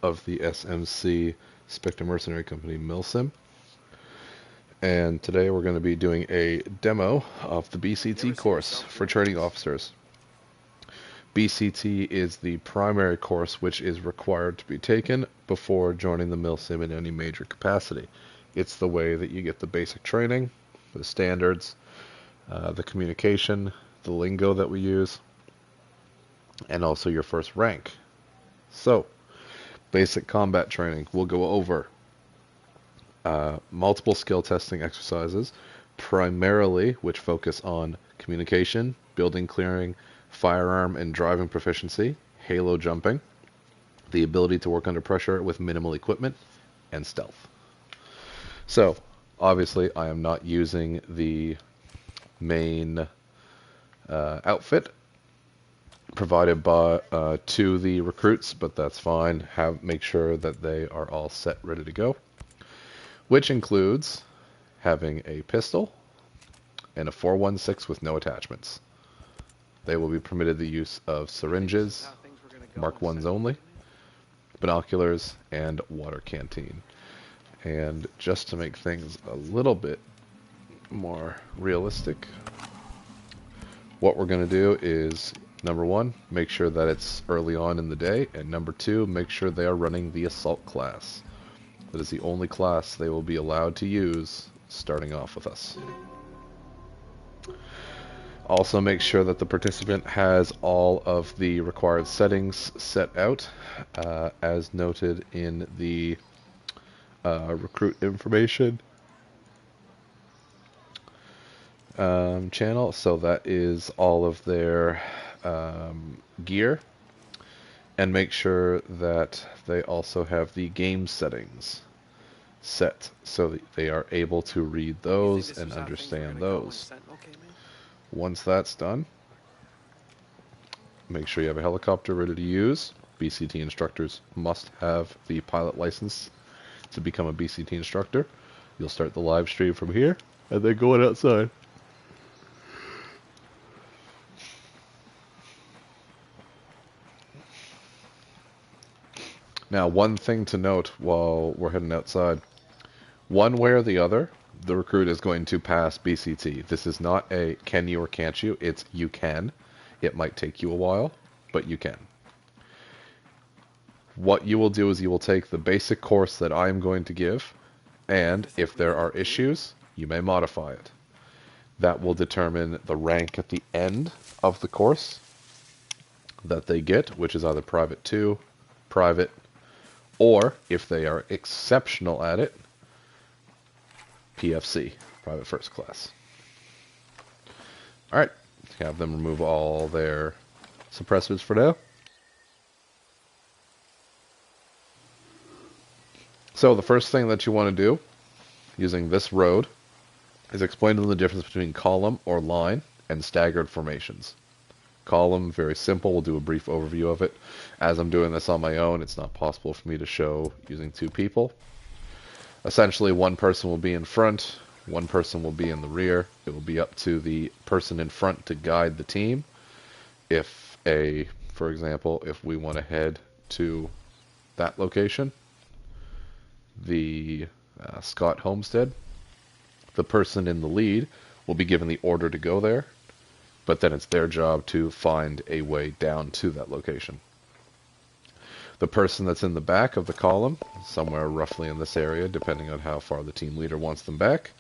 of the SMC Spectre Mercenary Company Milsim, and today we're going to be doing a demo of the BCT course for training officers. BCT is the primary course which is required to be taken before joining the Milsim in any major capacity. It's the way that you get the basic training, the standards, the communication, the lingo that we use, and also your first rank. So, basic combat training. We'll go over multiple skill testing exercises, primarily which focus on communication, building clearing, firearm and driving proficiency, halo jumping, the ability to work under pressure with minimal equipment, and stealth. So, obviously, I am not using the main outfit provided by to the recruits, but that's fine. Make sure that they are all set, ready to go, which includes having a pistol and a 4.16 with no attachments. They will be permitted the use of syringes, Mark 1s only, binoculars, and water canteen. And just to make things a little bit more realistic, what we're going to do is, number one, make sure that it's early on in the day, and number two, make sure they are running the assault class. That is the only class they will be allowed to use starting off with us. Also make sure that the participant has all of the required settings set out as noted in the recruit information channel. So that is all of their gear, and make sure that they also have the game settings set so that they are able to read those and understand those. Once that's done, make sure you have a helicopter ready to use. BCT instructors must have the pilot license to become a BCT instructor. You'll start the live stream from here and then go outside. Now, one thing to note while we're heading outside, one way or the other, the recruit is going to pass BCT. This is not a can you or can't you, it's you can. It might take you a while, but you can. What you will do is you will take the basic course that I am going to give, and if there are issues, you may modify it. That will determine the rank at the end of the course that they get, which is either Private 2, Private, or if they are exceptional at it, PFC, Private First Class. Alright, have them remove all their suppressors for now. So the first thing that you want to do, using this road, is explain to them the difference between column or line and staggered formations. Column, very simple, we'll do a brief overview of it. As I'm doing this on my own, it's not possible for me to show using two people. Essentially, one person will be in front, one person will be in the rear. It will be up to the person in front to guide the team. For example, if we want to head to that location, the Scott Homestead, the person in the lead will be given the order to go there, but then it's their job to find a way down to that location. The person that's in the back of the column, somewhere roughly in this area, depending on how far the team leader wants them back,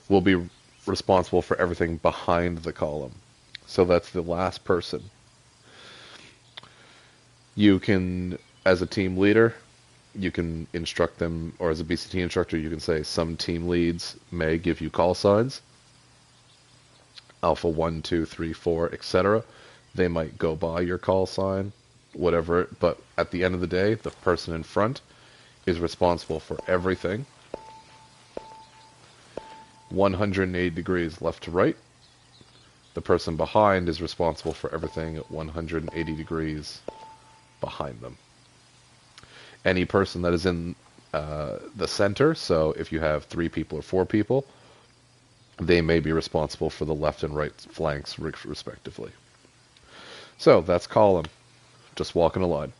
will be responsible for everything behind the column. So that's the last person. You can, as a team leader, you can instruct them, or as a BCT instructor, you can say some team leads may give you call signs. Alpha 1, 2, 3, 4, etc. They might go by your call sign, whatever, but at the end of the day, the person in front is responsible for everything. 180 degrees left to right. The person behind is responsible for everything at 180 degrees behind them. Any person that is in the center, so if you have 3 people or 4 people, they may be responsible for the left and right flanks respectively. So that's column, just walking a line.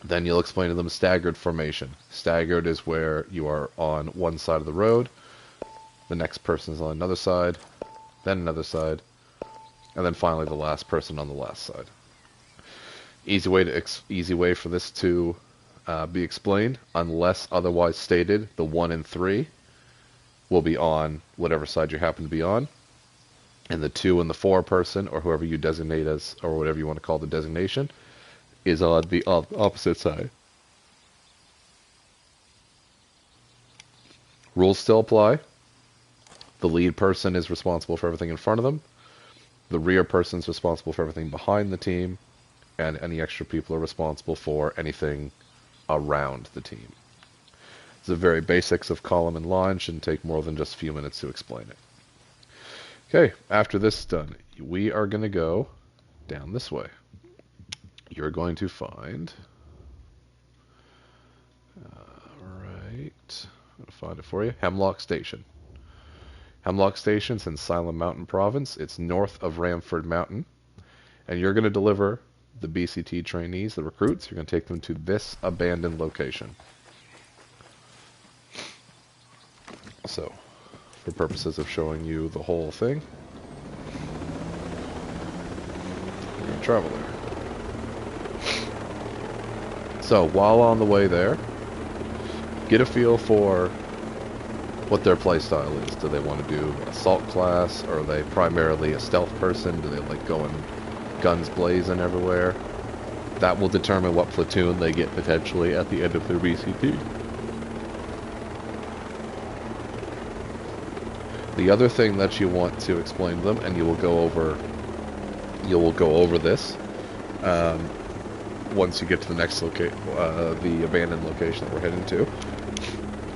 Then you'll explain to them staggered formation. Staggered is where you are on one side of the road, the next person is on another side, then another side, and then finally the last person on the last side. Easy way for this to be explained, unless otherwise stated, the 1 and 3 will be on whatever side you happen to be on, and the 2 and the 4 person, or whoever you designate as, or whatever you want to call the designation, is on the opposite side. Rules still apply. The lead person is responsible for everything in front of them. The rear person is responsible for everything behind the team, and any extra people are responsible for anything around the team. It's the very basics of column and line. Shouldn't take more than just a few minutes to explain it. Okay, after this is done, we are going to go down this way. You're going to find, right, I'm going to find it for you, Hemlock Station. Hemlock Station's in Silent Mountain Province. It's north of Ramford Mountain. And you're going to deliver the BCT trainees, the recruits. You're going to take them to this abandoned location. So, for purposes of showing you the whole thing, we're going to travel there. So, while on the way there, get a feel for what their playstyle is. Do they want to do assault class, or are they primarily a stealth person? Do they like going guns blazing everywhere? That will determine what platoon they get potentially at the end of their BCT. The other thing that you want to explain to them, and you will go over this once you get to the next the abandoned location that we're heading to,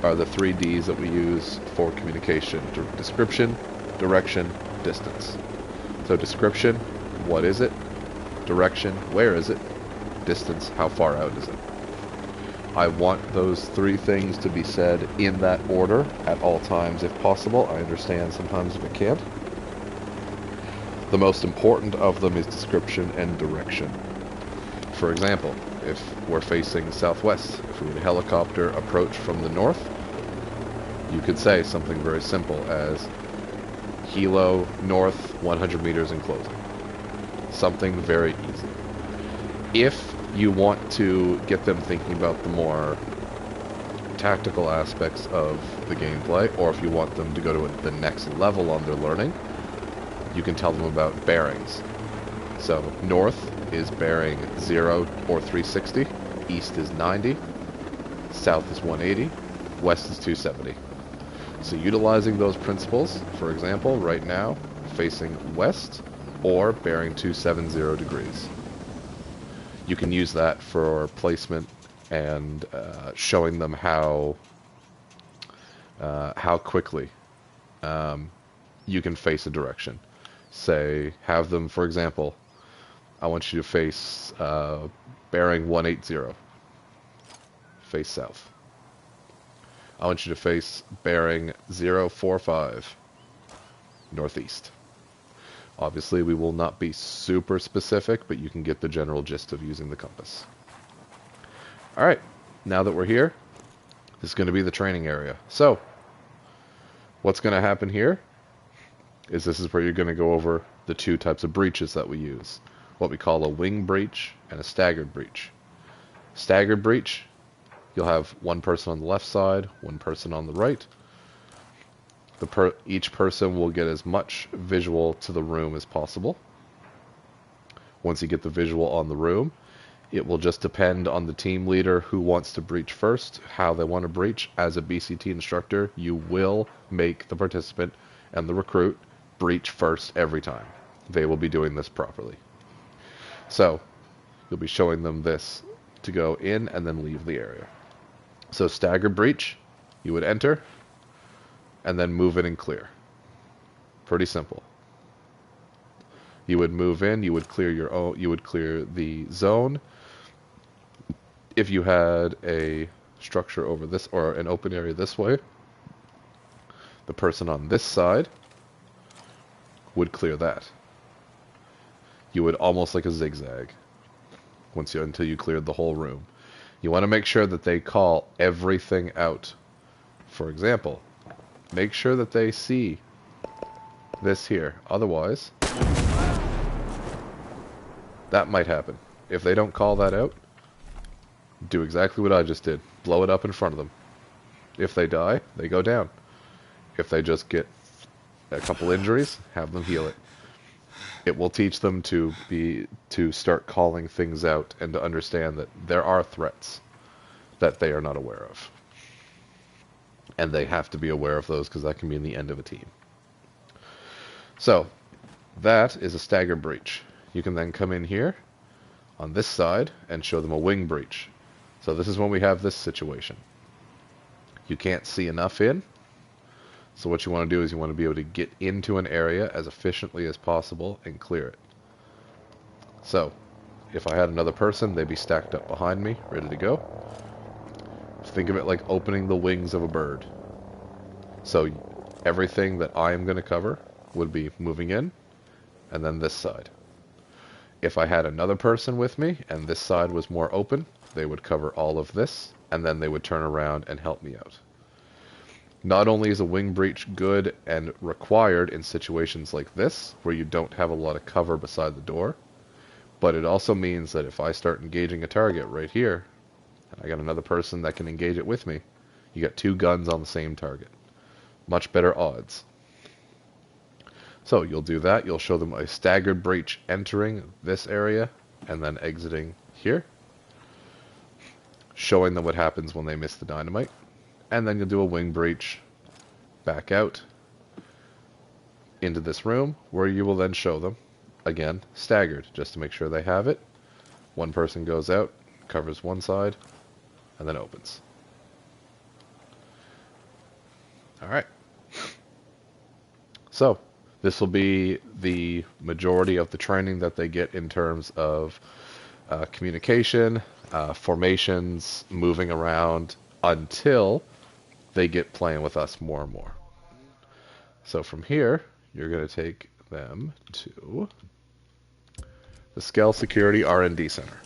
are the 3 Ds that we use for communication: description, direction, distance. So description, what is it? Direction, where is it? Distance, how far out is it? I want those 3 things to be said in that order at all times if possible. I understand sometimes if it can't. The most important of them is description and direction. For example, if we're facing southwest, if we would helicopter approach from the north, you could say something very simple as Hilo north 100 meters in closing. Something very easy. If you want to get them thinking about the more tactical aspects of the gameplay, or if you want them to go to the next level on their learning, you can tell them about bearings. So north is bearing 0 or 360, east is 90, south is 180, west is 270. So utilizing those principles, for example, right now, facing west or bearing 270 degrees. You can use that for placement and showing them how quickly you can face a direction. Say, have them, for example, I want you to face bearing 180, face south. I want you to face bearing 045, northeast. Obviously, we will not be super specific, but you can get the general gist of using the compass. Alright, now that we're here, this is going to be the training area. So, what's going to happen here is this is where you're going to go over the 2 types of breaches that we use. What we call a wing breach and a staggered breach. Staggered breach, you'll have one person on the left side, one person on the right. Each person will get as much visual to the room as possible. Once you get the visual on the room, it will just depend on the team leader who wants to breach first, how they want to breach. As a BCT instructor, you will make the participant and the recruit breach first every time. They will be doing this properly. So, you'll be showing them this to go in and then leave the area. So staggered breach, you would enter, and then move in and clear. Pretty simple. You would move in, you would clear the zone. If you had a structure over this, or an open area this way, the person on this side would clear that. You would almost like a zigzag until you cleared the whole room. You want to make sure that they call everything out. For example, make sure that they see this here. Otherwise, that might happen. If they don't call that out, do exactly what I just did. Blow it up in front of them. If they die, they go down. If they just get a couple injuries, have them heal it. It will teach them to start calling things out and to understand that there are threats that they are not aware of. And they have to be aware of those because that can mean the end of a team. So, that is a stagger breach. You can then come in here on this side and show them a wing breach. So this is when we have this situation. You can't see enough in. So what you want to do is you want to be able to get into an area as efficiently as possible and clear it. So, if I had another person, they'd be stacked up behind me, ready to go. Think of it like opening the wings of a bird. So, everything that I am going to cover would be moving in, and then this side. If I had another person with me, and this side was more open, they would cover all of this, and then they would turn around and help me out. Not only is a wing breach good and required in situations like this, where you don't have a lot of cover beside the door, but it also means that if I start engaging a target right here, and I got another person that can engage it with me, you got two guns on the same target. Much better odds. So you'll do that. You'll show them a staggered breach entering this area and then exiting here, showing them what happens when they miss the dynamite. And then you'll do a wing breach back out into this room where you will then show them, again, staggered, just to make sure they have it. One person goes out, covers one side, and then opens. Alright. So, this will be the majority of the training that they get in terms of communication, formations, moving around, until they get playing with us more and more. So from here, you're going to take them to the Skell Security R&D Center.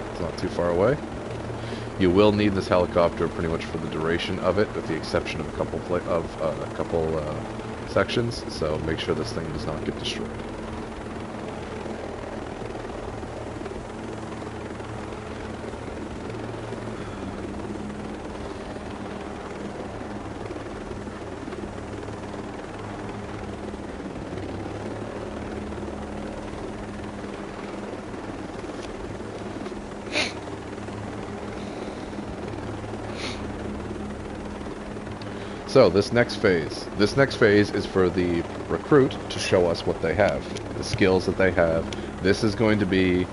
It's not too far away. You will need this helicopter pretty much for the duration of it, with the exception of a couple sections. So make sure this thing does not get destroyed. So this next phase is for the recruit to show us what they have, the skills that they have. This is going to be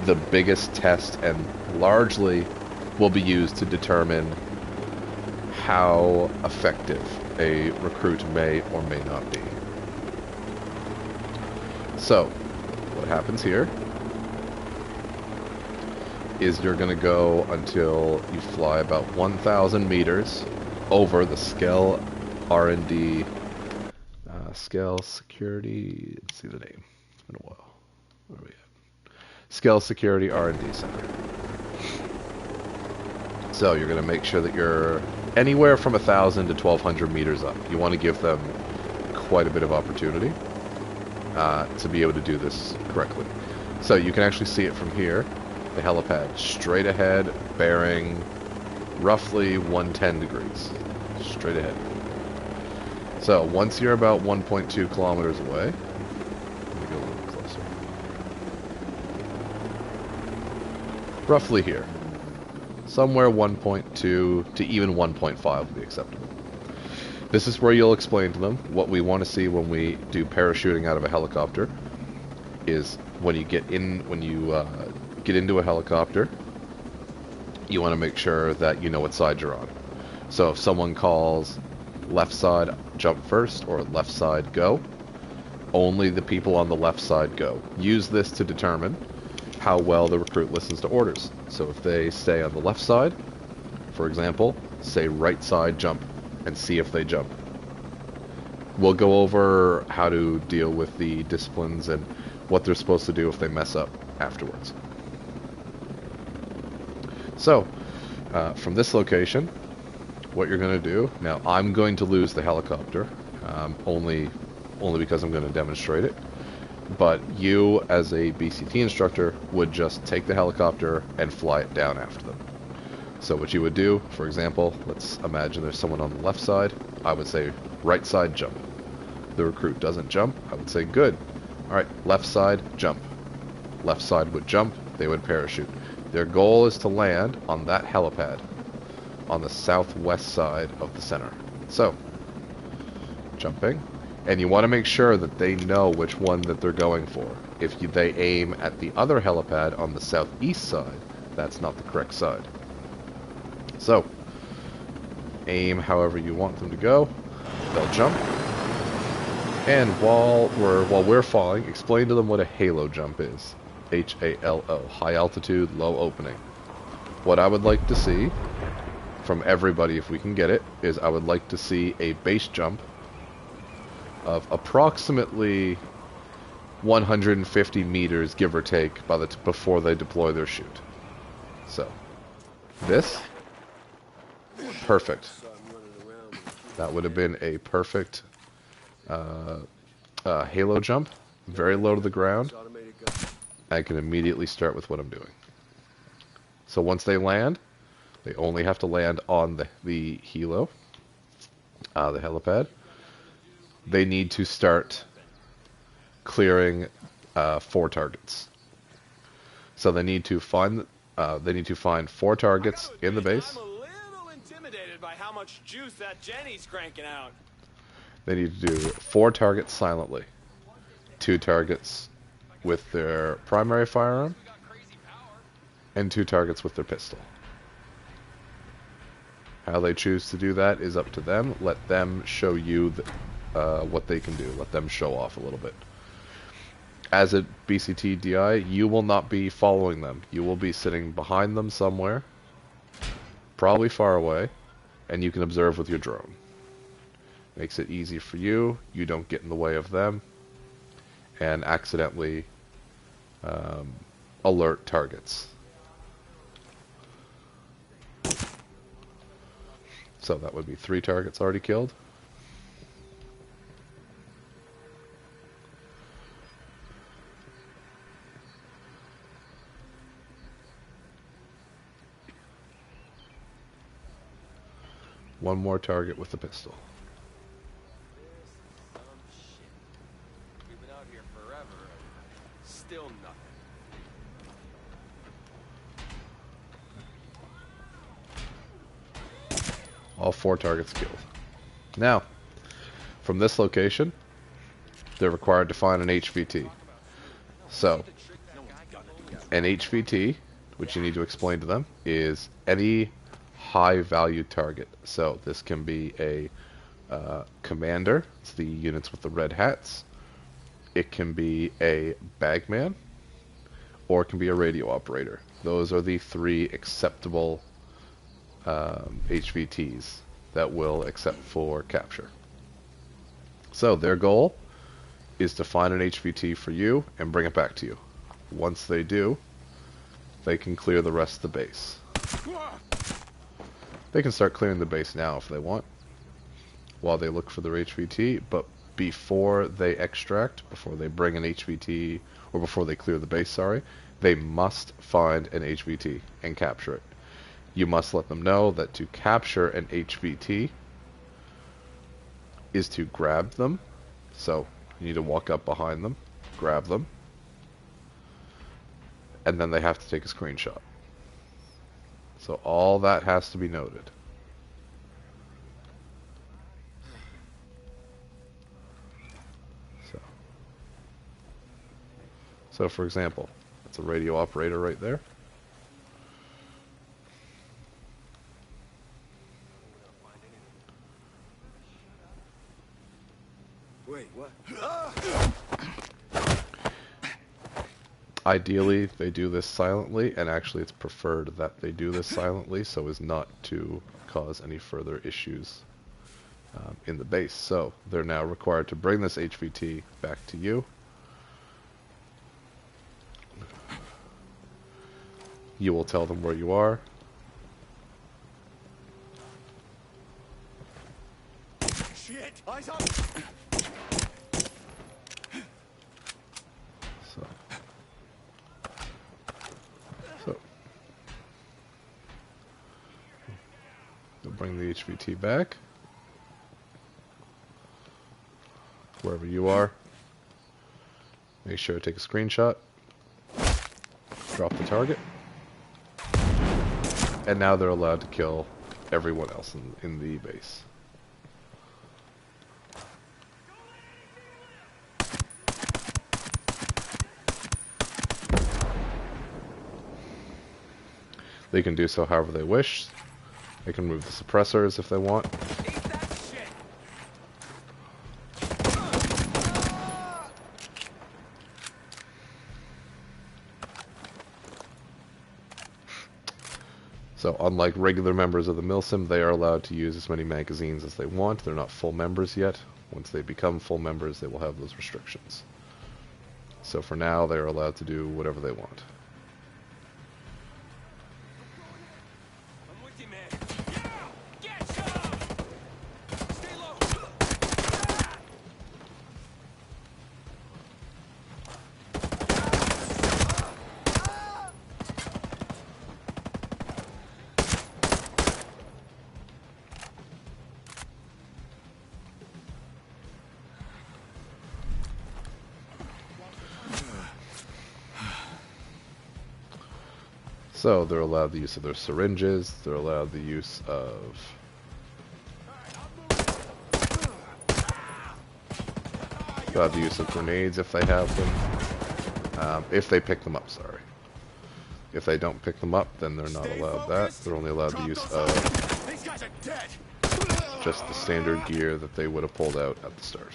the biggest test and largely will be used to determine how effective a recruit may or may not be. So what happens here is you're going to go until you fly about 1,000 meters over the Skell R&D, Skell Security, let's see the name, it's been a while, where are we at? Skell Security R&D Center. So you're going to make sure that you're anywhere from 1,000 to 1,200 meters up. You want to give them quite a bit of opportunity to be able to do this correctly. So you can actually see it from here, the helipad, straight ahead, bearing roughly 110 degrees, straight ahead. So once you're about 1.2 kilometers away, let me go a little closer. Roughly here, somewhere 1.2 to even 1.5 would be acceptable. This is where you'll explain to them what we want to see when we do parachuting out of a helicopter. Is when you get into a helicopter, you want to make sure that you know what side you're on. So if someone calls left side jump first or left side go, only the people on the left side go. Use this to determine how well the recruit listens to orders. So if they stay on the left side, for example, say right side jump and see if they jump. we'll go over how to deal with the disciplines and what they're supposed to do if they mess up afterwards. So, from this location, what you're going to do, now I'm going to lose the helicopter, only because I'm going to demonstrate it, but you as a BCT instructor would just take the helicopter and fly it down after them. So what you would do, for example, let's imagine there's someone on the left side, I would say right side jump. The recruit doesn't jump, I would say good. Alright, left side jump. Left side would jump, they would parachute. Their goal is to land on that helipad on the southwest side of the center. So, jumping. And you want to make sure that they know which one that they're going for. If they aim at the other helipad on the southeast side, that's not the correct side. So, aim however you want them to go. They'll jump. And while we're falling, explain to them what a halo jump is. H-A-L-O, high altitude, low opening. What I would like to see from everybody, if we can get it, is I would like to see a base jump of approximately 150 meters, give or take, before they deploy their chute. So, this, perfect. That would have been a perfect halo jump, very low to the ground. I can immediately start with what I'm doing. So once they land, they only have to land on the helo, the helipad. They need to start clearing 4 targets. So they need to find 4 targets in the base. I'm a little intimidated by how much juice that Jenny's cranking out. They need to do 4 targets silently, 2 targets with their primary firearm, and 2 targets with their pistol. How they choose to do that is up to them. Let them show you what they can do. Let them show off a little bit. As a BCT DI, you will not be following them. You will be sitting behind them somewhere, probably far away, and you can observe with your drone. Makes it easy for you. You don't get in the way of them and accidentally alert targets. So that would be 3 targets already killed. One more target with the pistol. We've been out here forever. Still nothing. All 4 targets killed. Now, from this location, they're required to find an HVT. So, an HVT, which you need to explain to them, is any high value target. So this can be a commander, it's the units with the red hats. It can be a bagman, or it can be a radio operator. Those are the 3 acceptable HVTs that will accept for capture. So their goal is to find an HVT for you and bring it back to you. Once they do, they can clear the rest of the base. They can start clearing the base now if they want, while they look for their HVT, but before they extract, before they bring an HVT, or before they clear the base, sorry, they must find an HVT and capture it. You must let them know that to capture an HVT is to grab them. So you need to walk up behind them, grab them, and then they have to take a screenshot. So all that has to be noted. So for example, that's a radio operator right there. Wait, what? Ideally, they do this silently, and actually it's preferred that they do this silently so as not to cause any further issues in the base. So they're now required to bring this HVT back to you. You will tell them where you are. Shit! Eyes up! So you'll bring the HVT back wherever you are. Make sure to take a screenshot. Drop the target. And now they're allowed to kill everyone else in the base. They can do so however they wish. They can remove the suppressors if they want. Eat that shit! So unlike regular members of the Milsim, they are allowed to use as many magazines as they want. They're not full members yet. Once they become full members, they will have those restrictions. So for now, they're allowed to do whatever they want. I'm with you, man. Yeah! Get some! Stay low! So they're allowed the use of their syringes. They're allowed the use of grenades if they have them. If they pick them up, sorry. If they don't pick them up, then they're not allowed that. They're only allowed the use of These guys are dead! just the standard gear that they would have pulled out at the start.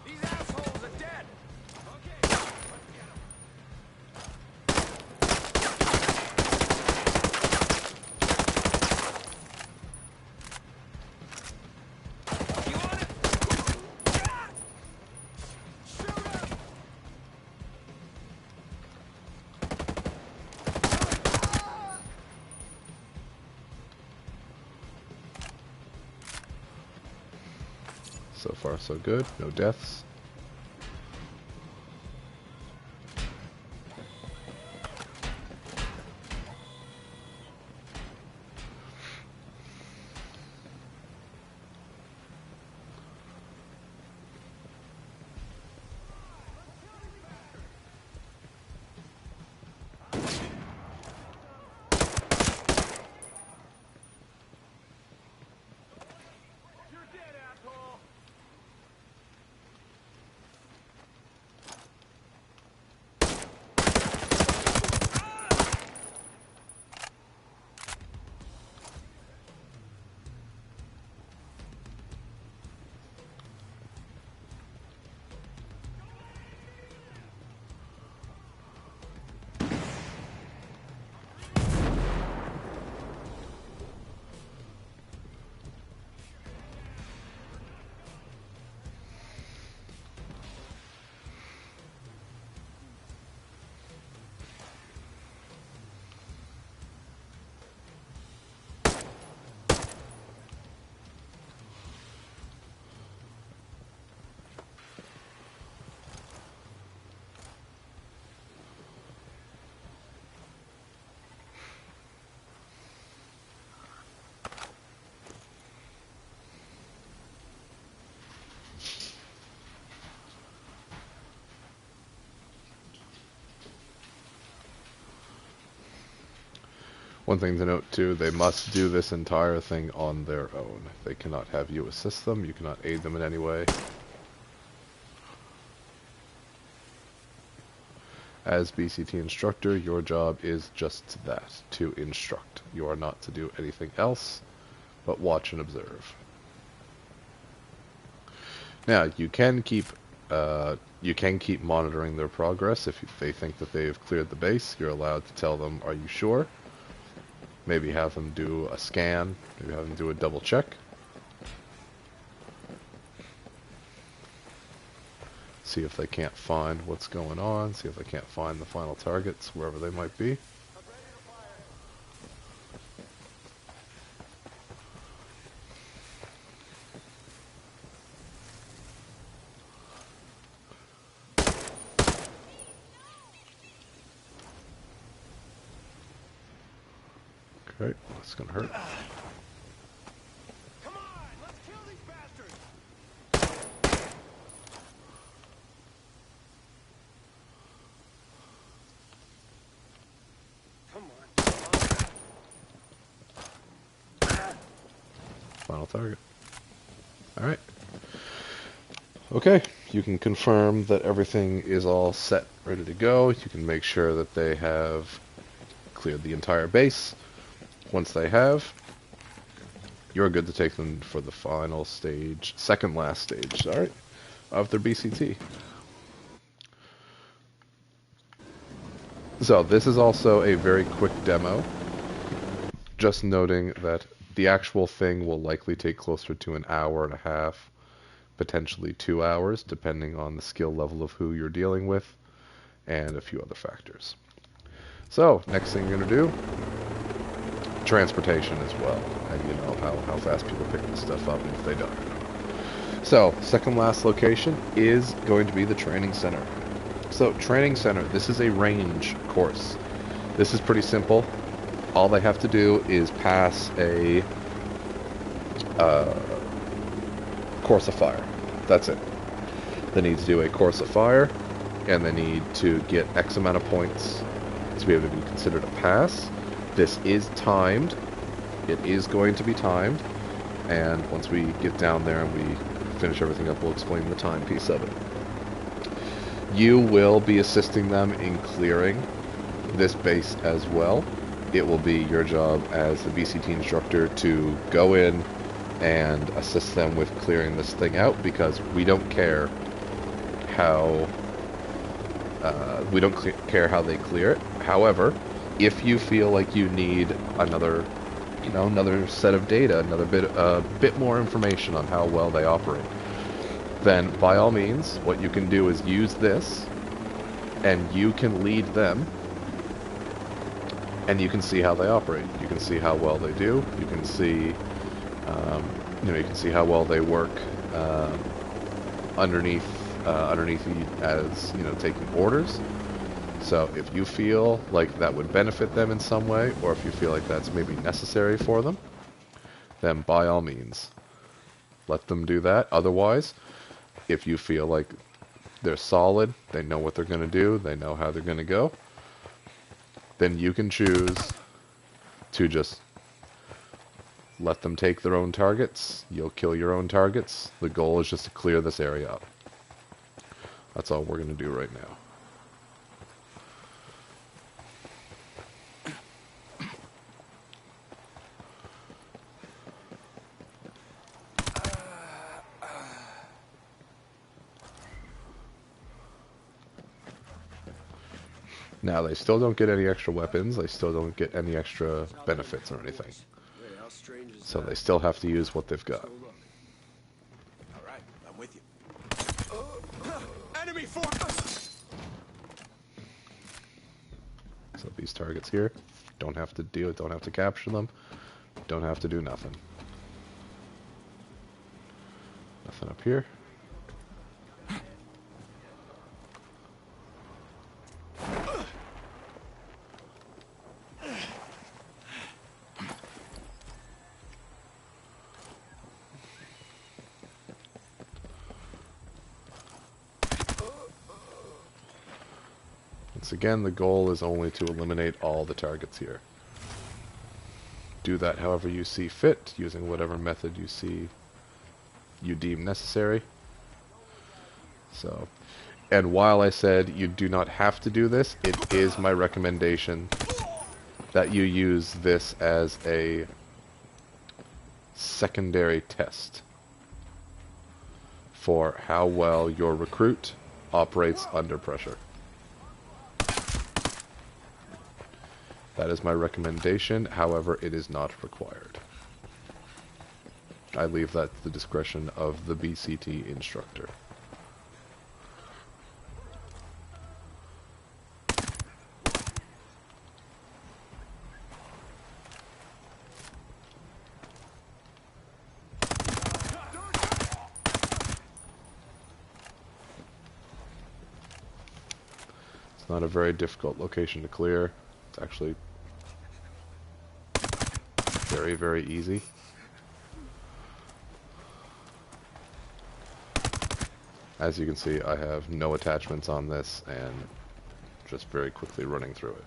These assholes are dead! Okay, let's get 'em. You want it? Shoot him! So far, so good. No deaths. You're dead, asshole! One thing to note too, they must do this entire thing on their own. They cannot have you assist them, you cannot aid them in any way. As BCT instructor, your job is just that, to instruct. You are not to do anything else but watch and observe. Now, you can keep You can keep monitoring their progress. If they think that they've cleared the base, you're allowed to tell them, are you sure? Maybe have them do a scan, maybe have them do a double check. See if they can't find what's going on, see if they can't find the final targets, wherever they might be. Okay, that's gonna hurt. Come on, let's kill these bastards. Come on. Final target. Alright. Okay, you can confirm that everything is all set, ready to go. You can make sure that they have cleared the entire base. Once they have, you're good to take them for the final stage, second last stage, alright, of their BCT. So this is also a very quick demo, just noting that the actual thing will likely take closer to an hour and a half, potentially 2 hours, depending on the skill level of who you're dealing with, and a few other factors. So, next thing you're going to do, transportation as well, and you know how fast people pick this stuff up if they don't. So, second last location is going to be the training center. So, training center, this is a range course. This is pretty simple. All they have to do is pass a course of fire. That's it. They need to do a course of fire, and they need to get X amount of points to be able to be considered a pass. This is timed. It is going to be timed, and once we get down there and we finish everything up, we'll explain the time piece of it. You will be assisting them in clearing this base as well. It will be your job as the BCT instructor to go in and assist them with clearing this thing out, because we don't care how care how they clear it. However, if you feel like you need another set of data, another bit more information on how well they operate, then by all means, what you can do is use this, and you can lead them, and you can see how they operate. You can see how well they do. You can see, you can see how well they work underneath you as taking orders. So if you feel like that would benefit them in some way, or if you feel like that's maybe necessary for them, then by all means, let them do that. Otherwise, if you feel like they're solid, they know what they're going to do, they know how they're going to go, then you can choose to just let them take their own targets. You'll kill your own targets. The goal is just to clear this area up. That's all we're going to do right now. Now, they still don't get any extra weapons, they still don't get any extra benefits or anything. So they still have to use what they've got. Alright, I'm with you. Enemy force! So these targets here, don't have to deal, don't have to capture them, don't have to do nothing. Nothing up here. Once again, the goal is only to eliminate all the targets here. Do that however you see fit, using whatever method you deem necessary. So, and while I said you do not have to do this, it is my recommendation that you use this as a secondary test for how well your recruit operates under pressure. That is my recommendation, however, it is not required. I leave that to the discretion of the BCT instructor. It's not a very difficult location to clear. It's actually very, very easy. As you can see, I have no attachments on this and just very quickly running through it.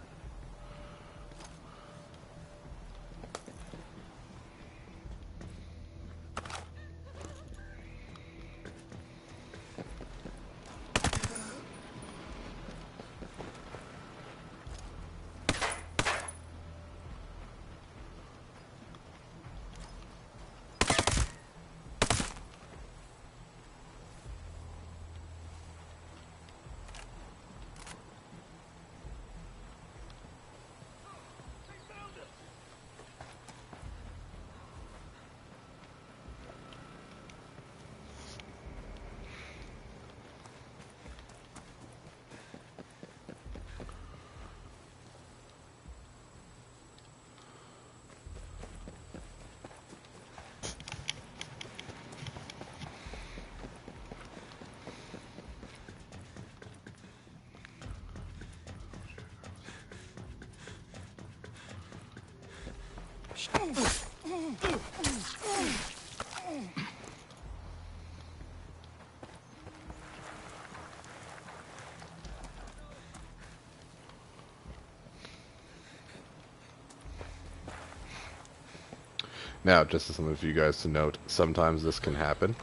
Now, just as some of you guys to note, sometimes this can happen.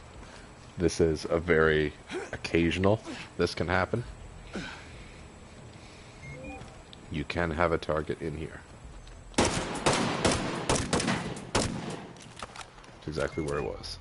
This is a very occasional. This can happen. You can have a target in here. It's exactly where it was.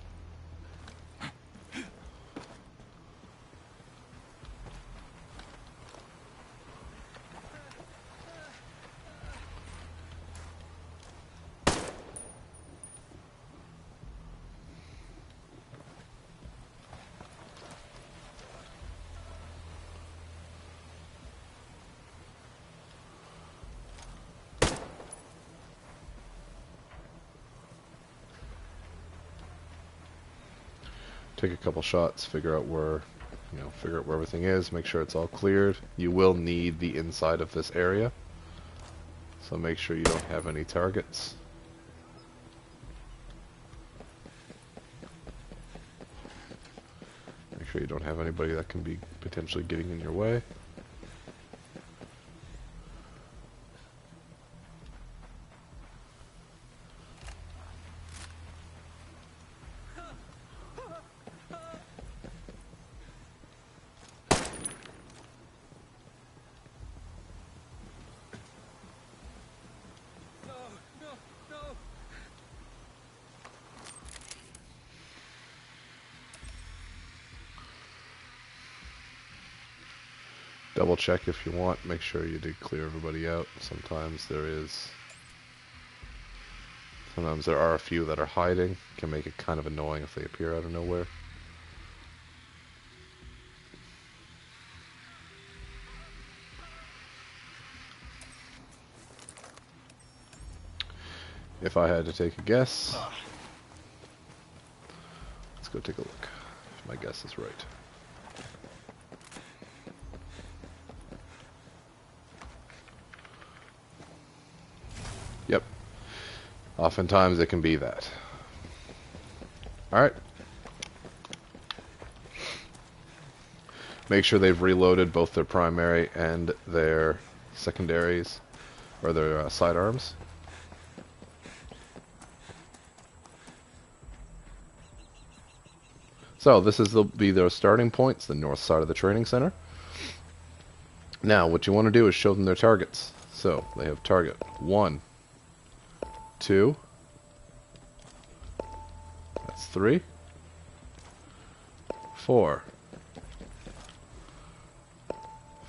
Take a couple shots, figure out where everything is, make sure it's all cleared. You will need the inside of this area, so make sure you don't have any targets. Make sure you don't have anybody that can be potentially getting in your way. Double check if you want, make sure you did clear everybody out. Sometimes there are a few that are hiding. Can make it kind of annoying if they appear out of nowhere. If I had to take a guess, let's go take a look if my guess is right. Yep. Oftentimes it can be that. Alright. Make sure they've reloaded both their primary and their secondaries, or their sidearms. So this will be their starting points, the north side of the training center. Now what you want to do is show them their targets. So they have target 1, 2, that's 3, 4,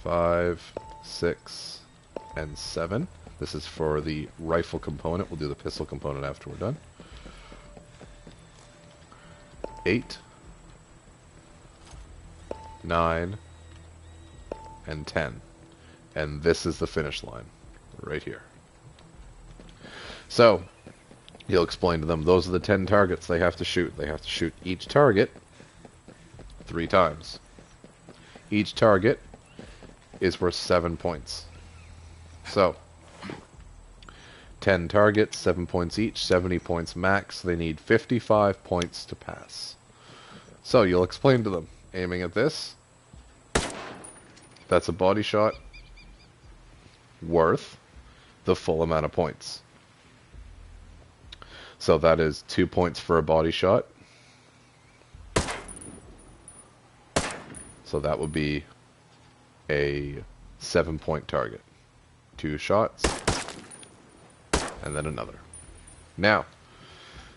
5, 6, and 7. This is for the rifle component. We'll do the pistol component after we're done. 8, 9, and 10. And this is the finish line, right here. So, you'll explain to them, those are the 10 targets they have to shoot. They have to shoot each target 3 times. Each target is worth 7 points. So, 10 targets, 7 points each, 70 points max. They need 55 points to pass. So, you'll explain to them, aiming at this, that's a body shot worth the full amount of points. So that is 2 points for a body shot. So that would be a 7-point target. 2 shots, and then another. Now,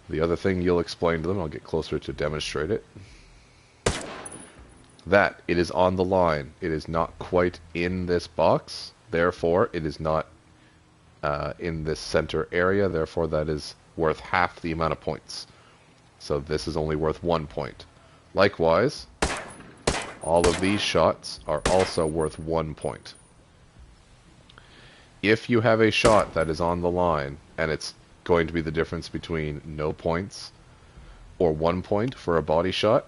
the other thing you'll explain to them, I'll get closer to demonstrate it, that it is on the line. It is not quite in this box. Therefore, it is not in this center area. Therefore, that is worth half the amount of points. So this is only worth 1 point. Likewise, all of these shots are also worth 1 point. If you have a shot that is on the line, and it's going to be the difference between no points or 1 point for a body shot,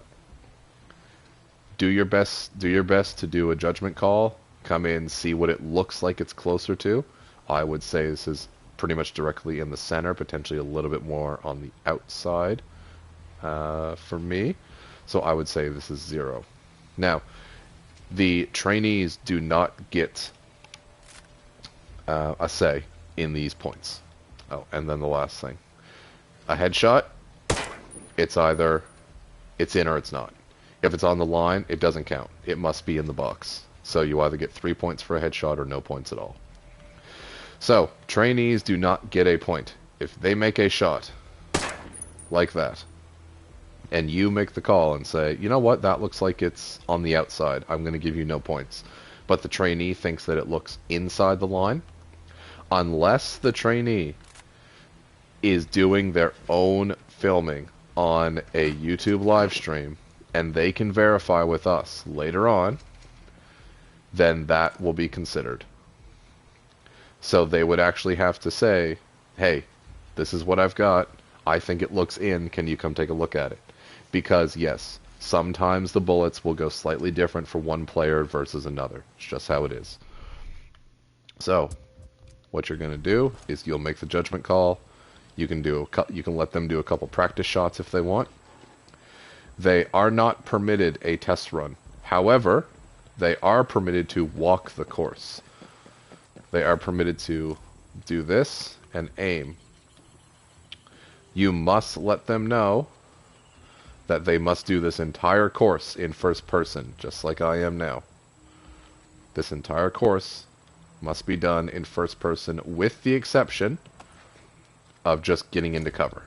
do your best to do a judgment call. Come in, see what it looks like it's closer to. I would say this is pretty much directly in the center, potentially a little bit more on the outside for me. So I would say this is 0. Now, the trainees do not get a say in these points. Oh, and then the last thing. A headshot, it's either it's in or it's not. If it's on the line, it doesn't count. It must be in the box. So you either get 3 points for a headshot or no points at all. So, trainees do not get a point. If they make a shot like that, and you make the call and say, you know what, that looks like it's on the outside, I'm going to give you no points. But the trainee thinks that it looks inside the line, unless the trainee is doing their own filming on a YouTube live stream, and they can verify with us later on, then that will be considered. So they would actually have to say, hey, this is what I've got. I think it looks in. Can you come take a look at it? Because, yes, sometimes the bullets will go slightly different for one player versus another. It's just how it is. So, what you're going to do is you'll make the judgment call. You can let them do a couple practice shots if they want. They are not permitted a test run. However, they are permitted to walk the course. They are permitted to do this and aim. You must let them know that they must do this entire course in first person, just like I am now. This entire course must be done in first person with the exception of just getting into cover.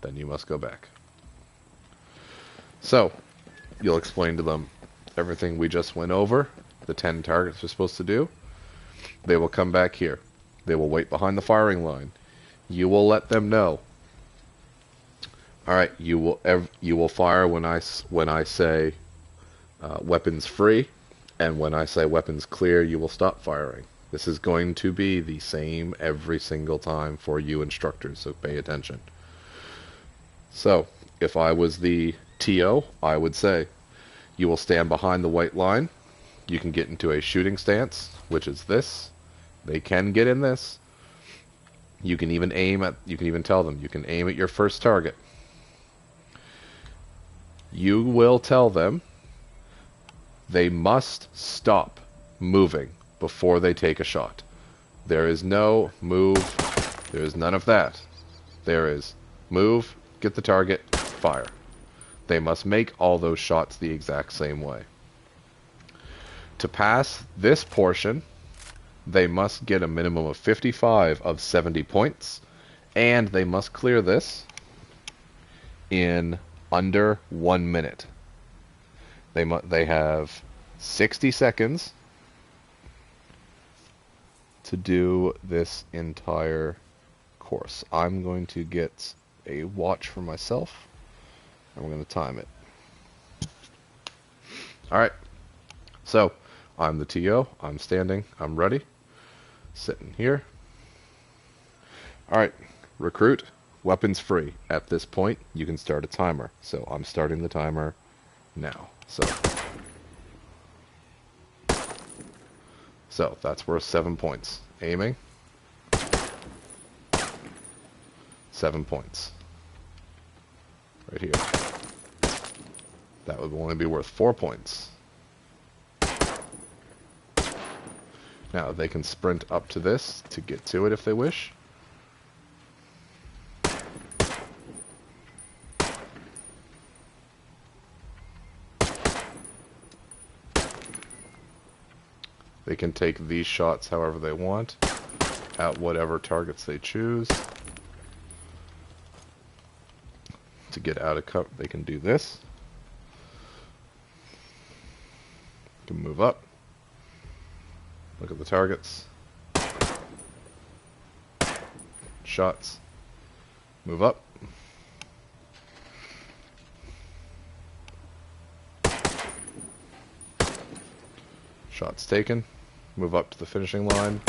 Then you must go back. So, you'll explain to them everything we just went over, the 10 targets they're supposed to do. They will come back here. They will wait behind the firing line. You will let them know. All right, you will fire when I say weapons free, and when I say weapons clear, you will stop firing. This is going to be the same every single time for you instructors, so pay attention. So, if I was the TO, I would say, you will stand behind the white line. You can get into a shooting stance, which is this. They can get in this. You can even tell them, you can aim at your first target. You will tell them they must stop moving before they take a shot. There is no move. There is none of that. There is move, get the target, fire. They must make all those shots the exact same way. To pass this portion, they must get a minimum of 55 of 70 points, and they must clear this in under 1 minute. They have 60 seconds to do this entire course. I'm going to get a watch for myself, and we're going to time it. Alright, so I'm the TO, I'm standing, I'm ready, sitting here. Alright, recruit, weapons free. At this point, you can start a timer. So I'm starting the timer now. So that's worth 7 points. Aiming. 7 points. Right here. That would only be worth 4 points. Now they can sprint up to this to get to it if they wish. They can take these shots however they want, at whatever targets they choose. To get out of cover, they can do this. They can move up. Look at the targets. Shots. Move up. Shots taken. Move up to the finishing line,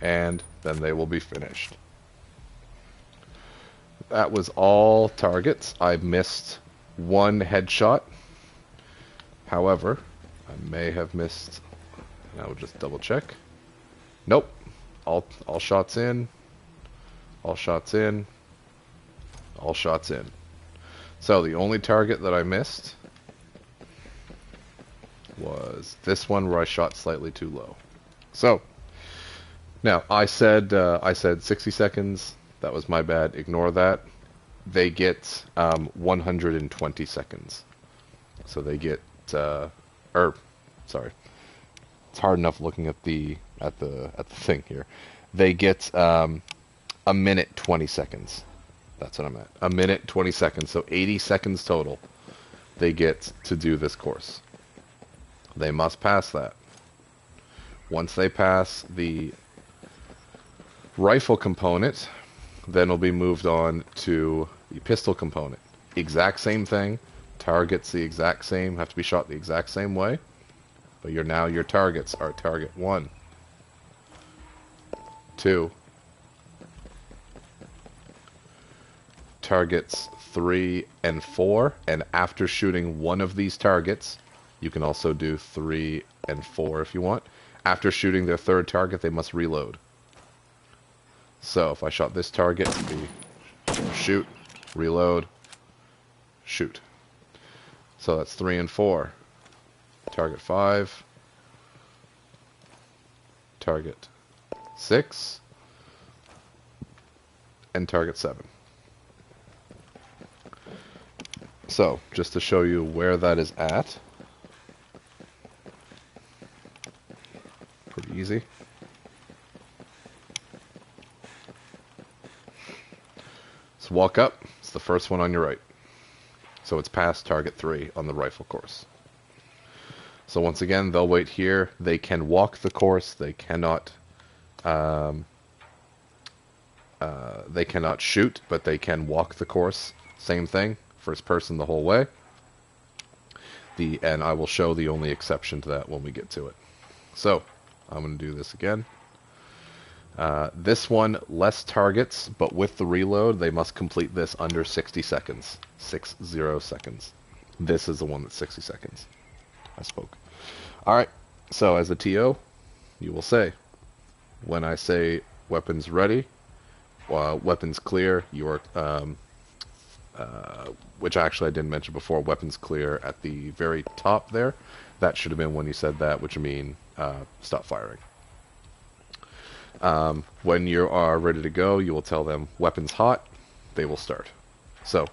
and then they will be finished. That was all targets. I missed one headshot. However, I may have missed, and I will just double check. Nope. All shots in. All shots in. All shots in. So the only target that I missed was this one where I shot slightly too low. So now I said 60 seconds. That was my bad. Ignore that. They get 120 seconds. So they get sorry. It's hard enough looking at the thing here. They get a minute 20 seconds. That's what I'm at. A minute 20 seconds. So 80 seconds total. They get to do this course. They must pass that. Once they pass the rifle component, then it'll be moved on to the pistol component. Exact same thing. Targets the exact same, have to be shot the exact same way. But your targets are target 1, 2, targets 3 and 4, and after shooting one of these targets, you can also do 3 and 4 if you want. After shooting their third target, they must reload. So if I shot this target, it'd be shoot, reload, shoot. So that's 3 and 4. Target 5. Target 6. And target 7. So, just to show you where that is at. Pretty easy. So walk up. It's the first one on your right. So it's past target 3 on the rifle course. So once again, they'll wait here. They can walk the course. They cannot shoot, but they can walk the course. Same thing, first person the whole way. And I will show the only exception to that when we get to it. So I'm going to do this again. This one, less targets, but with the reload, they must complete this under 60 seconds. 60 seconds. This is the one that's 60 seconds. I spoke. Alright, so as a TO, you will say, when I say weapons ready, weapons clear, which actually I didn't mention before, weapons clear at the very top there. That should have been when you said that, which would mean stop firing. When you are ready to go, you will tell them weapons hot, they will start. So,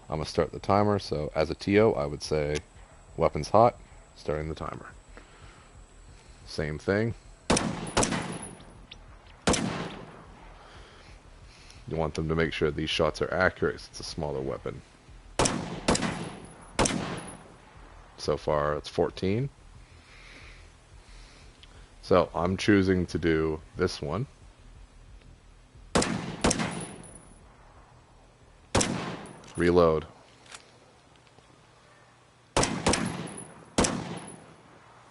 I'm going to start the timer. So, as a TO, I would say weapons hot, starting the timer. Same thing. You want them to make sure these shots are accurate. It's a smaller weapon. So far, it's 14. So I'm choosing to do this one. Reload.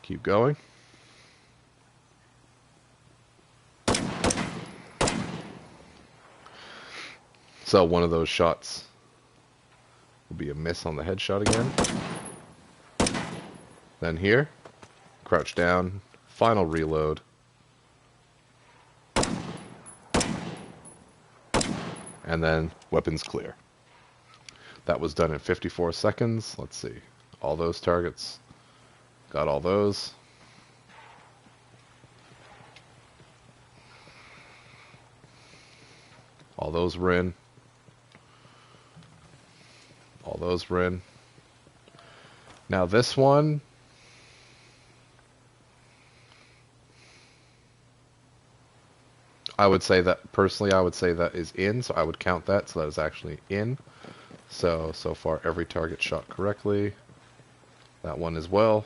Keep going. So one of those shots will be a miss on the headshot again. Then here, crouch down, final reload. And then weapons clear. That was done in 54 seconds. Let's see. All those targets. Got all those. All those were in. All those were in. Now this one, I would say that, personally, I would say that is in, so I would count that, so that is actually in. So far every target shot correctly. That one as well.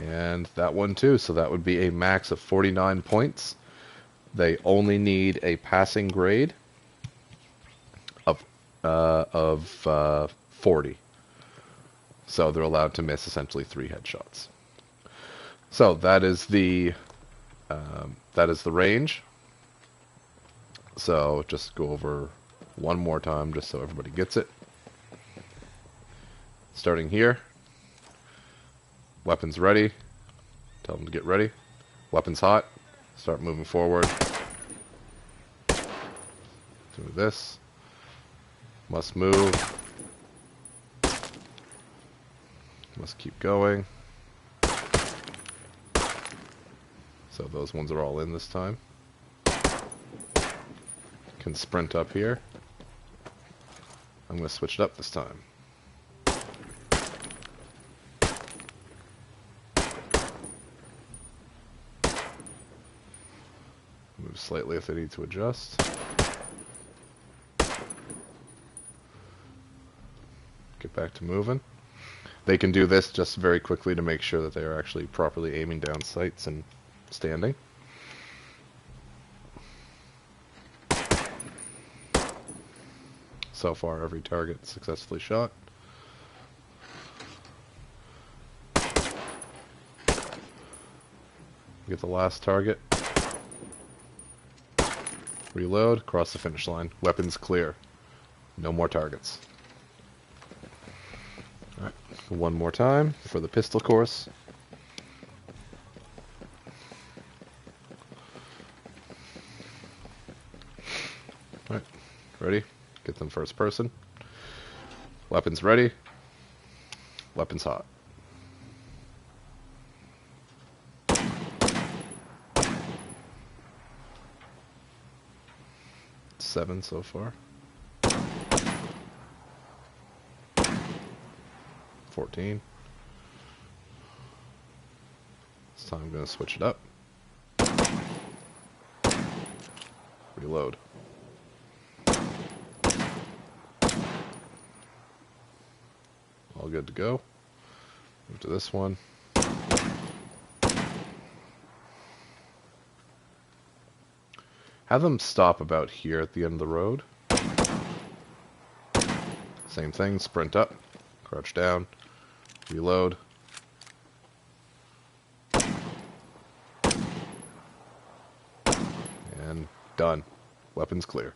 And that one too, so that would be a max of 49 points. They only need a passing grade of 40. So they're allowed to miss essentially 3 headshots. So that is the range. So just go over one more time just so everybody gets it. Starting here. Weapons ready. Tell them to get ready. Weapons hot. Start moving forward. Do this. Must move. Must keep going. So those ones are all in this time. Can sprint up here. I'm going to switch it up this time. Move slightly if they need to adjust. Get back to moving. They can do this just very quickly to make sure that they are actually properly aiming down sights and standing. So far, every target successfully shot. Get the last target. Reload, cross the finish line. Weapons clear. No more targets. Alright, one more time for the pistol course. Alright, ready? Get them first person. Weapons ready. Weapons hot. Seven so far. 14. This time I'm going to switch it up. Reload. All good to go. Move to this one. Have them stop about here at the end of the road. Same thing, sprint up, crouch down, reload. And done. Weapons clear.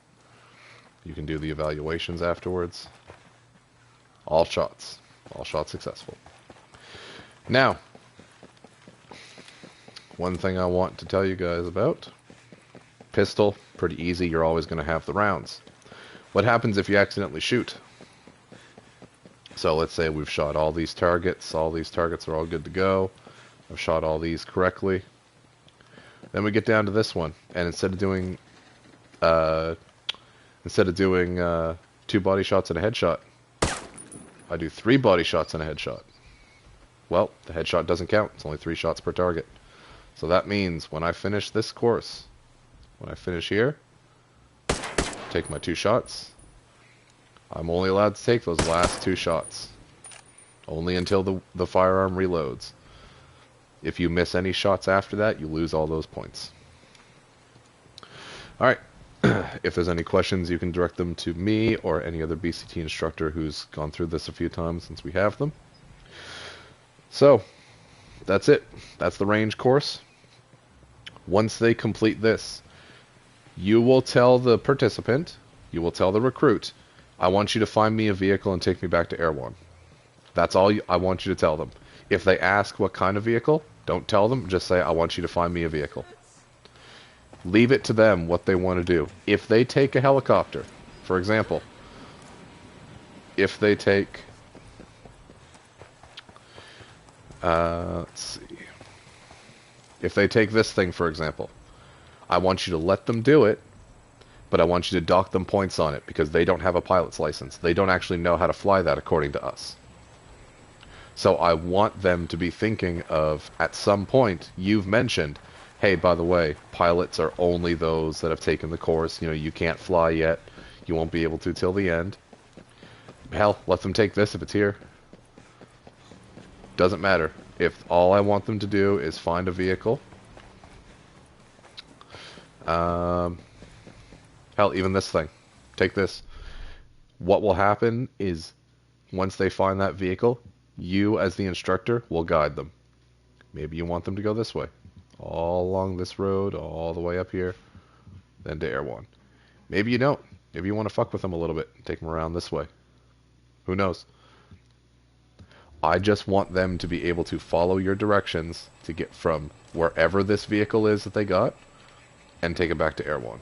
You can do the evaluations afterwards. All shots successful. Now, one thing I want to tell you guys about. Pistol, pretty easy, you're always going to have the rounds. What happens if you accidentally shoot? So let's say we've shot all these targets are all good to go. I've shot all these correctly. Then we get down to this one, and instead of doing 2 body shots and a headshot, I do 3 body shots and a headshot. Well, the headshot doesn't count, it's only 3 shots per target. So that means when I finish this course, when I finish here, take my 2 shots. I'm only allowed to take those last 2 shots. Only until the firearm reloads. If you miss any shots after that, you lose all those points. Alright. If there's any questions, you can direct them to me or any other BCT instructor who's gone through this a few times since we have them. So, that's it. That's the range course. Once they complete this, you will tell the participant, you will tell the recruit, I want you to find me a vehicle and take me back to Air 1. That's all I want you to tell them. If they ask what kind of vehicle, don't tell them. Just say, I want you to find me a vehicle. Leave it to them what they want to do. If they take a helicopter, for example, if they take... let's see. If they take this thing, for example, I want you to let them do it, but I want you to dock them points on it because they don't have a pilot's license. They don't actually know how to fly that according to us. So I want them to be thinking of, at some point, you've mentioned, hey, by the way, pilots are only those that have taken the course. You know, you can't fly yet. You won't be able to till the end. Hell, let them take this if it's here. Doesn't matter. If all I want them to do is find a vehicle. Hell, even this thing. Take this. What will happen is, once they find that vehicle, you, as the instructor, will guide them. Maybe you want them to go this way. All along this road, all the way up here, then to Air 1. Maybe you don't. Maybe you want to fuck with them a little bit. Take them around this way. Who knows? I just want them to be able to follow your directions to get from wherever this vehicle is that they got and take it back to Air 1.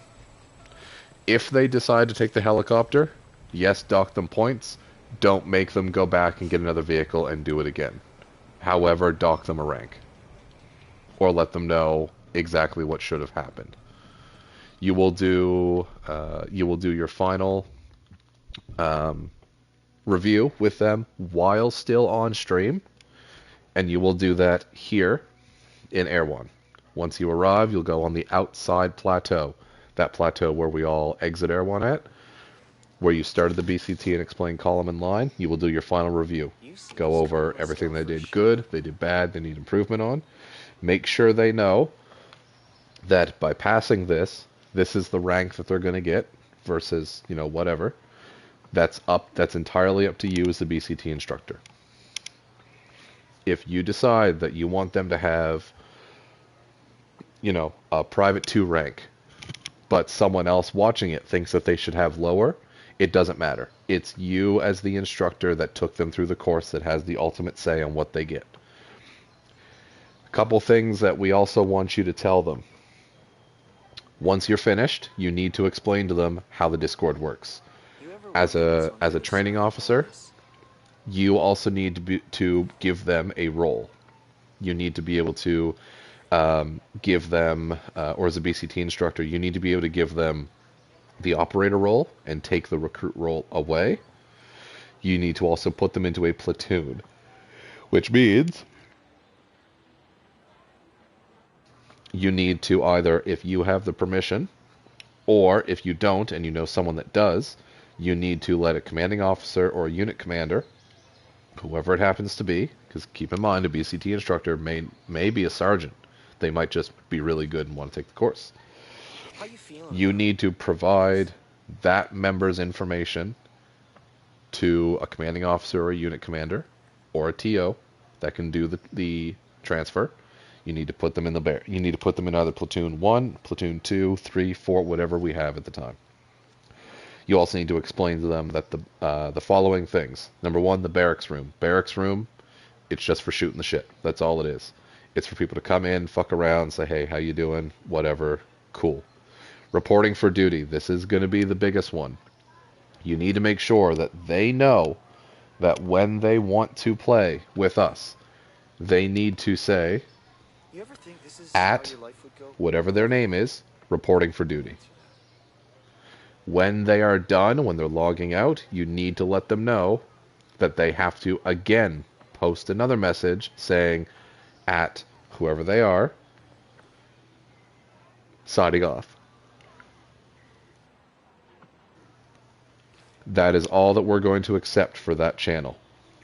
If they decide to take the helicopter, yes, dock them points. Don't make them go back and get another vehicle and do it again. However, dock them a rank. Or let them know exactly what should have happened. You will do your final review with them while still on stream, and you will do that here in Air 1. Once you arrive, you'll go on the outside plateau, that plateau where we all exit Air 1 at, where you started the BCT and explain column and line. You will do your final review. Go over everything they did good, they did bad, they need improvement on. Make sure they know that by passing this is the rank that they're going to get versus, you know, whatever. That's entirely up to you as the BCT instructor. If you decide that you want them to have, you know, a private 2 rank, but someone else watching it thinks that they should have lower, it doesn't matter. It's you as the instructor that took them through the course that has the ultimate say on what they get. A couple things that we also want you to tell them. Once you're finished, you need to explain to them how the Discord works. As a training officer, you also need to give them a role. You need to be able to give them, or as a BCT instructor, you need to be able to give them the operator role and take the recruit role away. You need to also put them into a platoon, which means you need to either, if you have the permission, or if you don't and you know someone that does, you need to let a commanding officer or a unit commander, whoever it happens to be, because keep in mind a BCT instructor may be a sergeant. They might just be really good and want to take the course. How you feeling? You need to provide that member's information to a commanding officer or a unit commander or a TO that can do the transfer. You need to put them in you need to put them in either platoon 1, platoon 2, 3, 4, whatever we have at the time. You also need to explain to them that the following things. Number 1, the barracks room. Barracks room, it's just for shooting the shit. That's all it is. It's for people to come in, fuck around, say, hey, how you doing? Whatever. Cool. Reporting for duty. This is going to be the biggest one. You need to make sure that they know that when they want to play with us, they need to say, You ever think this is at how your life would go? whatever their name is, reporting for duty. When they are done, when they're logging out, you need to let them know that they have to, again, post another message saying, at whoever they are, signing off. That is all that we're going to accept for that channel.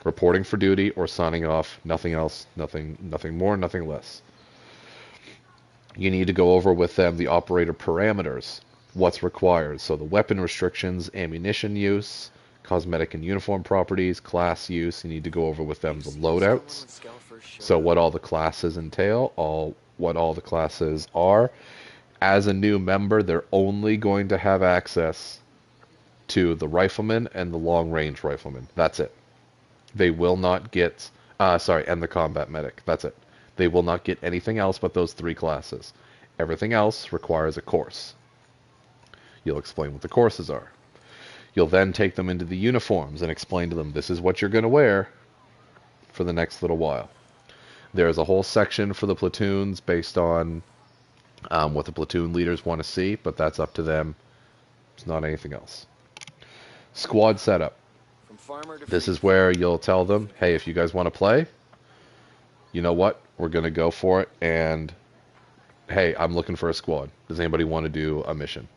Reporting for duty or signing off. Nothing else. Nothing more, nothing less. You need to go over with them the operator parameters. What's required. So the weapon restrictions, ammunition use, cosmetic and uniform properties, class use. You need to go over with them the loadouts. So what all the classes entail, what all the classes are. As a new member, they're only going to have access to the rifleman and the long-range rifleman. That's it. They will not get, and the combat medic. That's it. They will not get anything else but those 3 classes. Everything else requires a course. You'll explain what the courses are. You'll then take them into the uniforms and explain to them, this is what you're going to wear for the next little while. There's a whole section for the platoons based on what the platoon leaders want to see, but that's up to them. It's not anything else. Squad setup. This is where you'll tell them, hey, if you guys want to play, you know what? We're going to go for it. And, hey, I'm looking for a squad. Does anybody want to do a mission?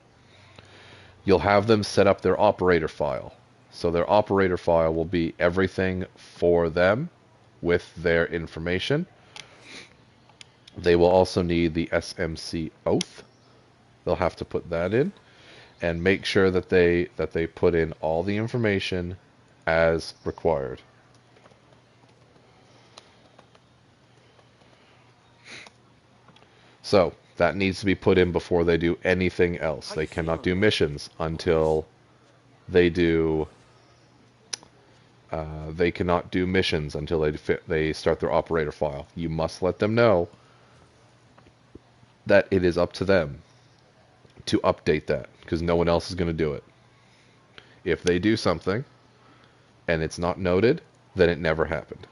You'll have them set up their operator file. So their operator file will be everything for them with their information. They will also need the SMC oath. They'll have to put that in. And make sure that they put in all the information as required. So that needs to be put in before they do anything else. They cannot do missions until they do. They cannot do missions until they start their operator file. You must let them know that it is up to them to update that, because no one else is going to do it. If they do something and it's not noted, then it never happened.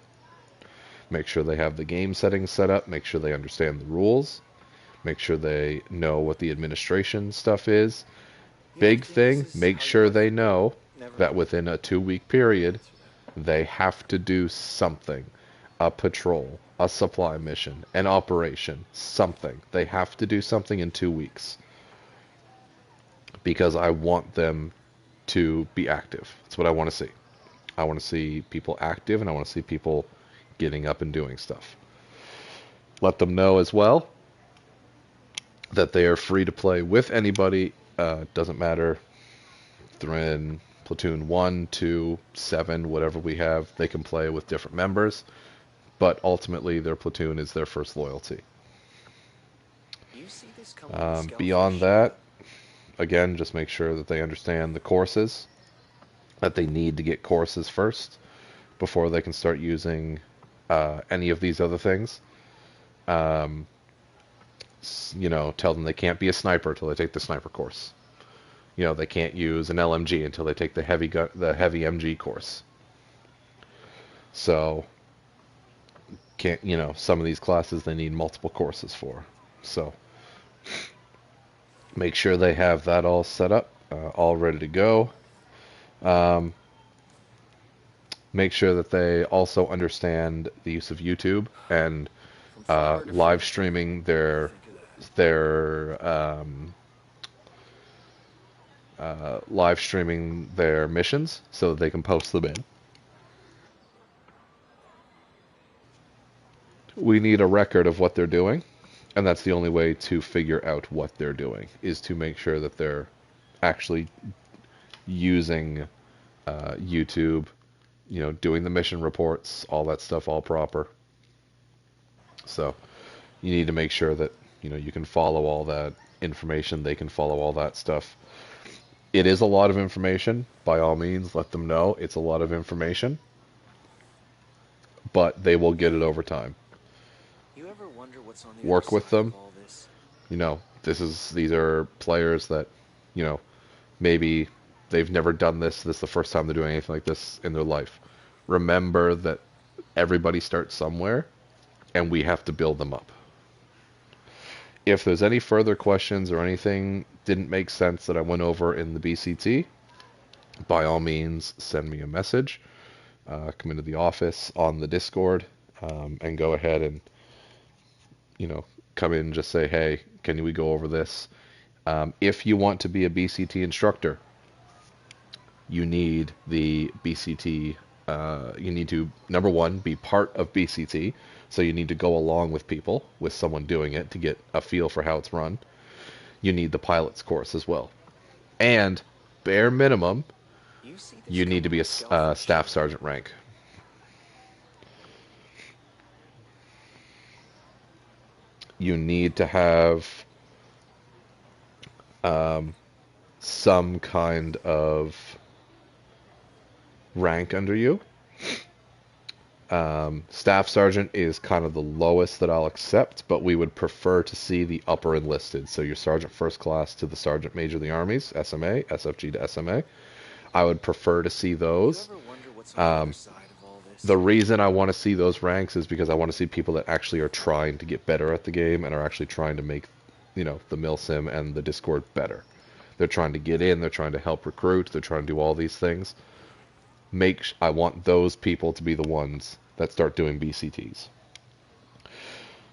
Make sure they have the game settings set up. Make sure they understand the rules. Make sure they know what the administration stuff is. Big thing, make sure they know that within a 2-week period, they have to do something. A patrol, a supply mission, an operation, something. They have to do something in 2 weeks. Because I want them to be active. That's what I want to see. I want to see people active, and I want to see people getting up and doing stuff. Let them know as well that they are free to play with anybody. Doesn't matter if they're in platoon 1, 2, 7, whatever we have. They can play with different members, but ultimately their platoon is their first loyalty. Beyond that, again, just make sure that they understand the courses, that they need to get courses first before they can start using any of these other things. Tell them they can't be a sniper until they take the sniper course. They can't use an LMG until they take the heavy MG course. So, some of these classes they need multiple courses for. So, make sure they have that all set up, all ready to go. Make sure that they also understand the use of YouTube and live streaming their missions so that they can post them in. We need a record of what they're doing, and that's the only way to figure out what they're doing, is to make sure that they're actually using YouTube, doing the mission reports, all that stuff, all proper. So you need to make sure that, you can follow all that information. They can follow all that stuff. It is a lot of information. By all means, let them know it's a lot of information. But they will get it over time. You ever wonder what's on the Work other with side them. of all this? These are players that, maybe they've never done this. This is the first time they're doing anything like this in their life. Remember that everybody starts somewhere, and we have to build them up. If there's any further questions or anything didn't make sense that I went over in the BCT, by all means, send me a message. Come into the office on the Discord, and go ahead and, come in and just say, hey, can we go over this? If you want to be a BCT instructor, you need the BCT You need to, number one, be part of BCT. So you need to go along with people, with someone doing it to get a feel for how it's run. You need the pilot's course as well. And bare minimum, You see this you need to be a coming staff sergeant rank. You need to have some kind of rank under you. Staff sergeant is kind of the lowest that I'll accept, but we would prefer to see the upper enlisted. So your sergeant first class to the sergeant major of the armies, SMA, SFG to SMA. I would prefer to see You those. ever wonder what's on the other side of all this? The reason I want to see those ranks is because I want to see people that actually are trying to get better at the game and are actually trying to make, the Milsim and the Discord better. They're trying to get in, they're trying to help recruit, they're trying to do all these things. I want those people to be the ones that start doing BCTs.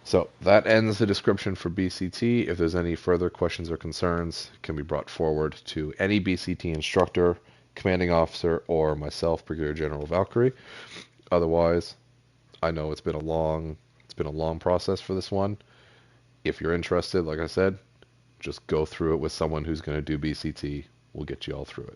So that ends the description for BCT. If there's any further questions or concerns, it can be brought forward to any BCT instructor, commanding officer, or myself, Brigadier General Valkyrie. Otherwise, I know it's been a long process for this one. If you're interested, like I said, just go through it with someone who's going to do BCT. We'll get you all through it.